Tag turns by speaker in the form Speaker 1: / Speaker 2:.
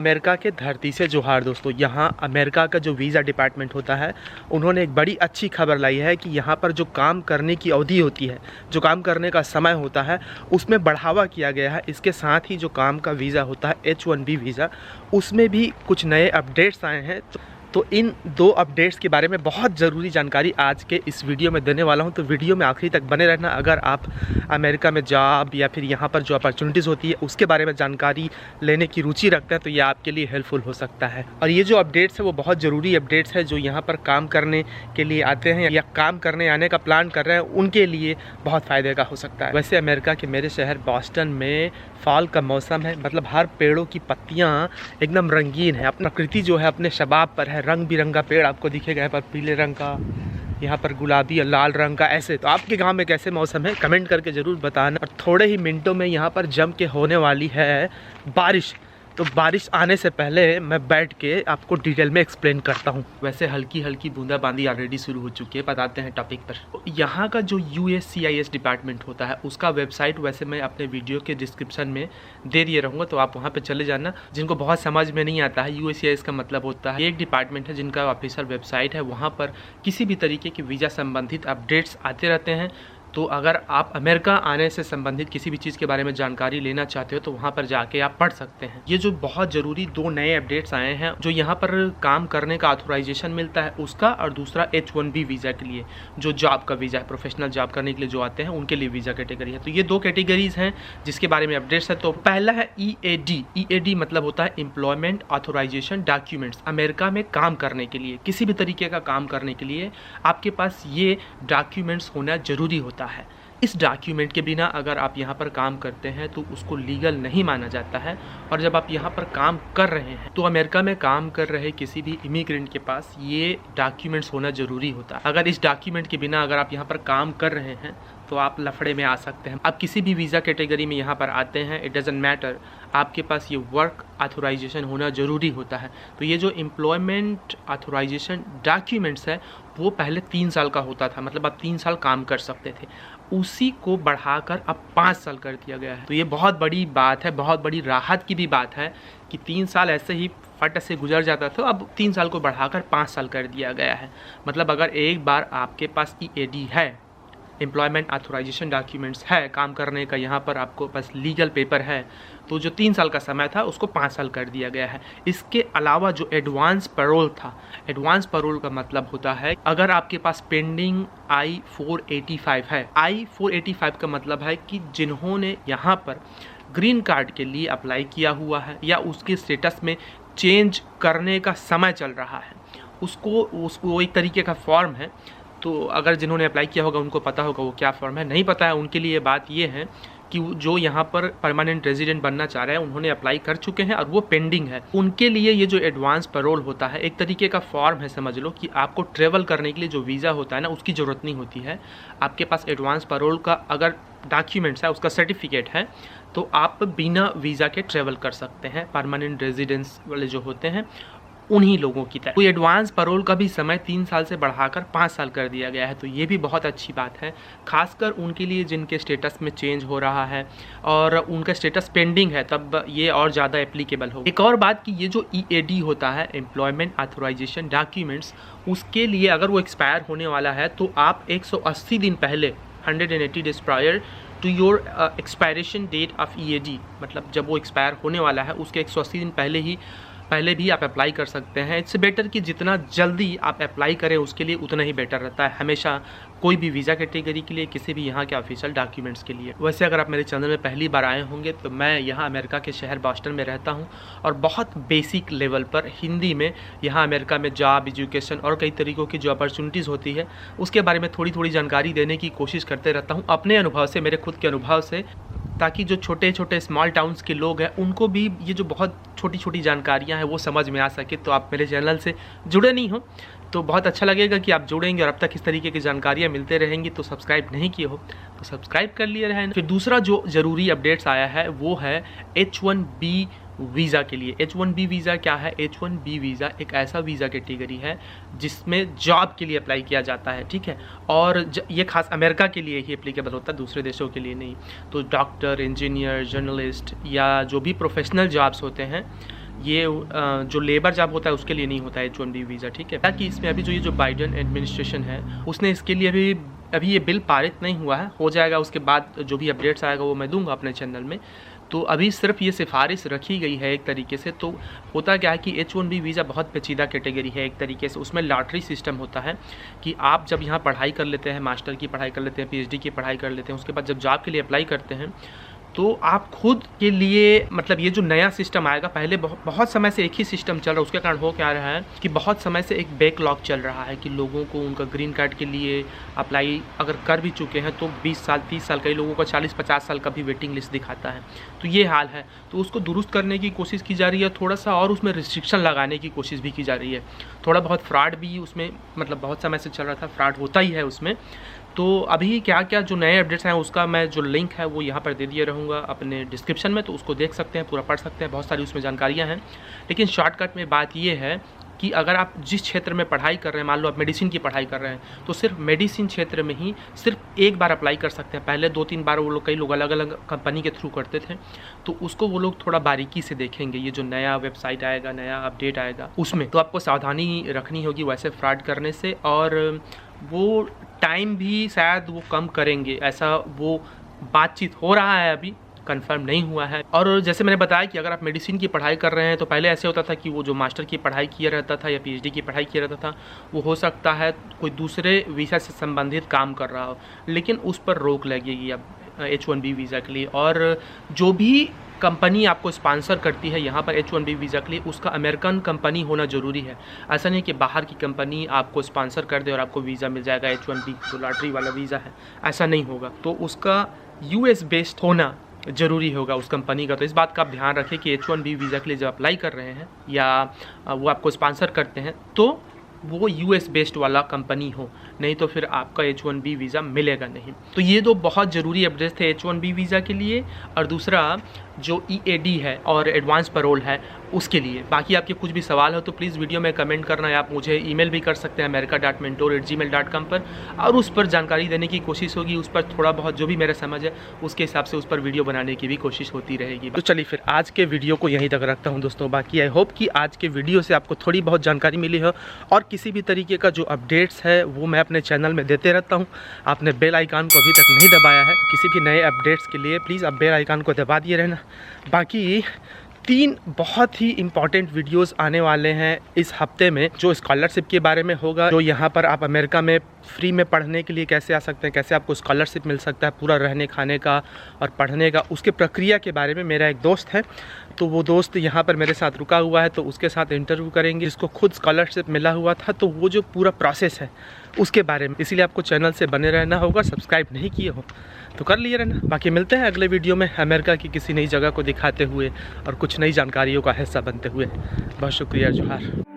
Speaker 1: America के धरती से जोहार दोस्तों। यहाँ अमेरिका का जो वीज़ा डिपार्टमेंट होता है उन्होंने एक बड़ी अच्छी खबर लाई है कि यहाँ पर जो काम करने की अवधि होती है, जो काम करने का समय होता है, उसमें बढ़ावा किया गया है। इसके साथ ही जो काम का वीज़ा होता है H1B वीज़ा, उसमें भी कुछ नए अपडेट्स आए हैं। तो इन दो अपडेट्स के बारे में बहुत ज़रूरी जानकारी आज के इस वीडियो में देने वाला हूं। तो वीडियो में आखिरी तक बने रहना। अगर आप अमेरिका में जॉब या फिर यहाँ पर जो अपॉर्चुनिटीज़ होती है उसके बारे में जानकारी लेने की रुचि रखते हैं तो ये आपके लिए हेल्पफुल हो सकता है। और ये जो अपडेट्स है वो बहुत ज़रूरी अपडेट्स है। जो यहाँ पर काम करने के लिए आते हैं या काम करने आने का प्लान कर रहे हैं उनके लिए बहुत फ़ायदे का हो सकता है। वैसे अमेरिका के मेरे शहर बॉस्टन में फॉल का मौसम है, मतलब हर पेड़ों की पत्तियाँ एकदम रंगीन है। प्रकृति जो है अपने शबाब पर है। रंग बिरंगा पेड़ आपको दिखेगा, पर पीले रंग का, यहाँ पर गुलाबी और लाल रंग का। ऐसे तो आपके गांव में कैसे मौसम है कमेंट करके ज़रूर बताना। और थोड़े ही मिनटों में यहाँ पर जम के होने वाली है बारिश। तो बारिश आने से पहले मैं बैठ के आपको डिटेल में एक्सप्लेन करता हूँ। वैसे हल्की हल्की बूंदाबांदी ऑलरेडी शुरू हो चुकी है। बताते हैं टॉपिक पर। तो यहाँ का जो USCIS डिपार्टमेंट होता है उसका वेबसाइट वैसे मैं अपने वीडियो के डिस्क्रिप्शन में दे दिए रहूँगा, तो आप वहाँ पे चले जाना। जिनको बहुत समझ में नहीं आता है, USCIS का मतलब होता है एक डिपार्टमेंट है जिनका ऑफिशियल वेबसाइट है। वहाँ पर किसी भी तरीके की वीज़ा संबंधित अपडेट्स आते रहते हैं। तो अगर आप अमेरिका आने से संबंधित किसी भी चीज़ के बारे में जानकारी लेना चाहते हो तो वहाँ पर जाके आप पढ़ सकते हैं। ये जो बहुत ज़रूरी दो नए अपडेट्स आए हैं, जो यहाँ पर काम करने का ऑथोराइजेशन मिलता है उसका, और दूसरा H1B वीज़ा के लिए जो जॉब का वीज़ा है, प्रोफेशनल जॉब करने के लिए जो आते हैं उनके लिए वीज़ा कैटेगरी है। तो ये दो कैटेगरीज हैं जिसके बारे में अपडेट्स है। तो पहला है EAD मतलब होता है एम्प्लॉयमेंट ऑथोराइजेशन डॉक्यूमेंट्स। अमेरिका में काम करने के लिए, किसी भी तरीके का काम करने के लिए आपके पास ये डॉक्यूमेंट्स होना ज़रूरी होता है। इस डॉक्यूमेंट के बिना अगर आप यहाँ पर काम करते हैं तो उसको लीगल नहीं माना जाता है। और जब आप यहाँ पर काम कर रहे हैं तो अमेरिका में काम कर रहे किसी भी इमिग्रेंट के पास ये डॉक्यूमेंट्स होना ज़रूरी होता है। अगर इस डॉक्यूमेंट के बिना अगर आप यहाँ पर काम कर रहे हैं तो आप लफड़े में आ सकते हैं। आप किसी भी वीज़ा कैटेगरी में यहाँ पर आते हैं, इट डजंट मैटर, आपके पास ये वर्क ऑथोराइजेशन होना ज़रूरी होता है। तो ये जो एम्प्लॉयमेंट ऑथोराइजेशन डॉक्यूमेंट्स है वो पहले 3 साल का होता था, मतलब आप 3 साल काम कर सकते थे। उसी को बढ़ाकर अब 5 साल कर दिया गया है। तो ये बहुत बड़ी बात है, बहुत बड़ी राहत की भी बात है कि 3 साल ऐसे ही फट से गुजर जाता था, अब 3 साल को बढ़ाकर 5 साल कर दिया गया है। मतलब अगर एक बार आपके पास EAD है, एम्प्लॉयमेंट ऑथोराइजेशन डॉक्यूमेंट्स है, काम करने का यहाँ पर आपको बस लीगल पेपर है, तो जो 3 साल का समय था उसको 5 साल कर दिया गया है। इसके अलावा जो एडवांस पैरोल था, एडवांस पैरोल का मतलब होता है अगर आपके पास पेंडिंग I-485 है। I-485 का मतलब है कि जिन्होंने यहाँ पर ग्रीन कार्ड के लिए अप्लाई किया हुआ है या उसके स्टेटस में चेंज करने का समय चल रहा है, उसको एक तरीके का फॉर्म है। तो अगर जिन्होंने अप्लाई किया होगा उनको पता होगा वो क्या फॉर्म है। नहीं पता है उनके लिए बात ये है कि जो यहाँ पर परमानेंट रेजिडेंट बनना चाह रहे हैं उन्होंने अप्लाई कर चुके हैं और वो पेंडिंग है, उनके लिए ये जो एडवांस पैरोल होता है एक तरीके का फॉर्म है। समझ लो कि आपको ट्रेवल करने के लिए जो वीज़ा होता है ना उसकी ज़रूरत नहीं होती है। आपके पास एडवांस पैरोल का अगर डॉक्यूमेंट्स है, उसका सर्टिफिकेट है, तो आप बिना वीज़ा के ट्रेवल कर सकते हैं। परमानेंट रेजिडेंस वाले जो होते हैं उन्हीं लोगों की तरह। तो एडवांस पैरोल का भी समय 3 साल से बढ़ाकर 5 साल कर दिया गया है। तो ये भी बहुत अच्छी बात है, खासकर उनके लिए जिनके स्टेटस में चेंज हो रहा है और उनका स्टेटस पेंडिंग है, तब ये और ज़्यादा एप्लीकेबल हो। एक और बात कि ये जो EAD होता है, एम्प्लॉयमेंट ऑथोराइजेशन डॉक्यूमेंट्स, उसके लिए अगर वो एक्सपायर होने वाला है तो आप 180 दिन पहले, 180 days prior to your expiration date of EAD, मतलब जब वो एक्सपायर होने वाला है उसके 180 दिन पहले भी आप अप्लाई कर सकते हैं। इट्स बेटर कि जितना जल्दी आप अप्लाई करें उसके लिए उतना ही बेटर रहता है हमेशा, कोई भी वीज़ा कैटेगरी के लिए, किसी भी यहाँ के ऑफिशियल डॉक्यूमेंट्स के लिए। वैसे अगर आप मेरे चैनल में पहली बार आए होंगे तो मैं यहाँ अमेरिका के शहर बॉस्टन में रहता हूँ और बहुत बेसिक लेवल पर हिंदी में यहाँ अमेरिका में जॉब, एजुकेशन और कई तरीक़ों की जो अपॉर्चुनिटीज़ होती है उसके बारे में थोड़ी थोड़ी जानकारी देने की कोशिश करते रहता हूँ अपने अनुभव से, मेरे खुद के अनुभव से, ताकि जो छोटे छोटे स्मॉल टाउन्स के लोग हैं उनको भी ये जो बहुत छोटी छोटी जानकारियाँ हैं वो समझ में आ सके। तो आप मेरे चैनल से जुड़े नहीं हो तो बहुत अच्छा लगेगा कि आप जुड़ेंगे और अब तक इस तरीके की जानकारियाँ मिलते रहेंगी। तो सब्सक्राइब नहीं किए हो तो सब्सक्राइब कर लिए रहें। फिर दूसरा जो ज़रूरी अपडेट्स आया है वो है H1B वीज़ा के लिए। H1B वीज़ा क्या है? H1B वीज़ा एक ऐसा वीज़ा कैटेगरी है जिसमें जॉब के लिए अप्लाई किया जाता है, ठीक है। और ये खास अमेरिका के लिए ही एप्लीकेबल होता है, दूसरे देशों के लिए नहीं। तो डॉक्टर, इंजीनियर, जर्नलिस्ट या जो भी प्रोफेशनल जॉब्स होते हैं ये जो लेबर जॉब होता है उसके लिए नहीं होता है H1B वीज़ा, ठीक है। ताकि इसमें अभी जो बाइडेन एडमिनिस्ट्रेशन है उसने इसके लिए अभी ये बिल पारित नहीं हुआ है, हो जाएगा उसके बाद जो भी अपडेट्स आएगा वो मैं दूंगा अपने चैनल में। तो अभी सिर्फ ये सिफारिश रखी गई है एक तरीके से। तो होता क्या है कि H1B वीज़ा बहुत पेचीदा कैटेगरी है एक तरीके से। उसमें लॉटरी सिस्टम होता है कि आप जब यहाँ पढ़ाई कर लेते हैं, मास्टर की पढ़ाई कर लेते हैं, PhD की पढ़ाई कर लेते हैं, उसके बाद जब जॉब के लिए अप्लाई करते हैं तो आप खुद के लिए, मतलब ये जो नया सिस्टम आएगा, पहले बहुत समय से एक ही सिस्टम चल रहा है, उसके कारण हो क्या रहा है कि बहुत समय से एक बैकलॉग चल रहा है कि लोगों को उनका ग्रीन कार्ड के लिए अप्लाई अगर कर भी चुके हैं तो 20 साल 30 साल, कई लोगों का 40-50 साल का भी वेटिंग लिस्ट दिखाता है। तो ये हाल है, तो उसको दुरुस्त करने की कोशिश की जा रही है थोड़ा सा, और उसमें रिस्ट्रिक्शन लगाने की कोशिश भी की जा रही है। थोड़ा बहुत फ्रॉड भी उसमें, मतलब बहुत समय से चल रहा था, फ्रॉड होता ही है उसमें। तो अभी क्या क्या जो नए अपडेट्स हैं उसका मैं जो लिंक है वो यहाँ पर दे दिए रहूँगा अपने डिस्क्रिप्शन में, तो उसको देख सकते हैं, पूरा पढ़ सकते हैं, बहुत सारी उसमें जानकारियाँ हैं। लेकिन शॉर्टकट में बात ये है कि अगर आप जिस क्षेत्र में पढ़ाई कर रहे हैं, मान लो आप मेडिसिन की पढ़ाई कर रहे हैं, तो सिर्फ मेडिसिन क्षेत्र में ही सिर्फ एक बार अप्लाई कर सकते हैं। पहले 2-3 बार वो लोग, कई लोग अलग अलग कंपनी के थ्रू करते थे, तो उसको वो लोग थोड़ा बारीकी से देखेंगे। ये जो नया वेबसाइट आएगा, नया अपडेट आएगा, उसमें तो आपको सावधानी रखनी होगी वैसे फ्रॉड करने से, और वो टाइम भी शायद वो कम करेंगे, ऐसा वो बातचीत हो रहा है, अभी कंफर्म नहीं हुआ है। और जैसे मैंने बताया कि अगर आप मेडिसिन की पढ़ाई कर रहे हैं तो पहले ऐसे होता था कि वो जो मास्टर की पढ़ाई किया रहता था या PhD की पढ़ाई किया रहता था वो हो सकता है कोई दूसरे वीज़ा से संबंधित काम कर रहा हो, लेकिन उस पर रोक लगेगी अब H1B वीज़ा के लिए। और जो भी कंपनी आपको स्पॉन्सर करती है यहाँ पर H1B वीज़ा के लिए, उसका अमेरिकन कंपनी होना ज़रूरी है। ऐसा नहीं कि बाहर की कंपनी आपको स्पॉन्सर कर दे और आपको वीज़ा मिल जाएगा H1B, जो लॉटरी वाला वीज़ा है, ऐसा नहीं होगा। तो उसका US बेस्ड होना ज़रूरी होगा उस कंपनी का। तो इस बात का आप ध्यान रखें कि H1B वीज़ा के लिए जब अप्लाई कर रहे हैं या वो आपको स्पॉन्सर करते हैं तो वो US बेस्ड वाला कंपनी हो, नहीं तो फिर आपका H1B वीज़ा मिलेगा नहीं। तो ये दो बहुत ज़रूरी अपडेट्स थे H1B वीज़ा के लिए, और दूसरा जो EAD है और एडवांस पैरोल है उसके लिए। बाकी आपके कुछ भी सवाल हो तो प्लीज़ वीडियो में कमेंट करना, या आप मुझे ईमेल भी कर सकते हैं america.mentor@gmail.com पर, और उस पर जानकारी देने की कोशिश होगी। उस पर थोड़ा बहुत जो भी मेरा समझ है उसके हिसाब से उस पर वीडियो बनाने की भी कोशिश होती रहेगी। तो चलिए फिर आज के वीडियो को यहीं तक रखता हूँ दोस्तों। बाकी आई होप कि आज के वीडियो से आपको थोड़ी बहुत जानकारी मिली हो, और किसी भी तरीके का जो अपडेट्स है वो मैं अपने चैनल में देते रहता हूँ। आपने बेल आइकन को अभी तक नहीं दबाया है, किसी भी नए अपडेट्स के लिए प्लीज़ आप बेल आइकन को दबा दिए रहना। बाकी 3 बहुत ही इम्पॉर्टेंट वीडियोस आने वाले हैं इस हफ्ते में, जो स्कॉलरशिप के बारे में होगा, जो यहाँ पर आप अमेरिका में फ्री में पढ़ने के लिए कैसे आ सकते हैं, कैसे आपको स्कॉलरशिप मिल सकता है, पूरा रहने खाने का और पढ़ने का, उसके प्रक्रिया के बारे में। मेरा एक दोस्त है, तो वो दोस्त यहाँ पर मेरे साथ रुका हुआ है, तो उसके साथ इंटरव्यू करेंगे, जिसको खुद स्कॉलरशिप मिला हुआ था, तो वो जो पूरा प्रोसेस है उसके बारे में। इसीलिए आपको चैनल से बने रहना होगा, सब्सक्राइब नहीं किए हो तो कर लिए रहना। बाकी मिलते हैं अगले वीडियो में अमेरिका की किसी नई जगह को दिखाते हुए और कुछ नई जानकारियों का हिस्सा बनते हुए। बहुत शुक्रिया, जोहार।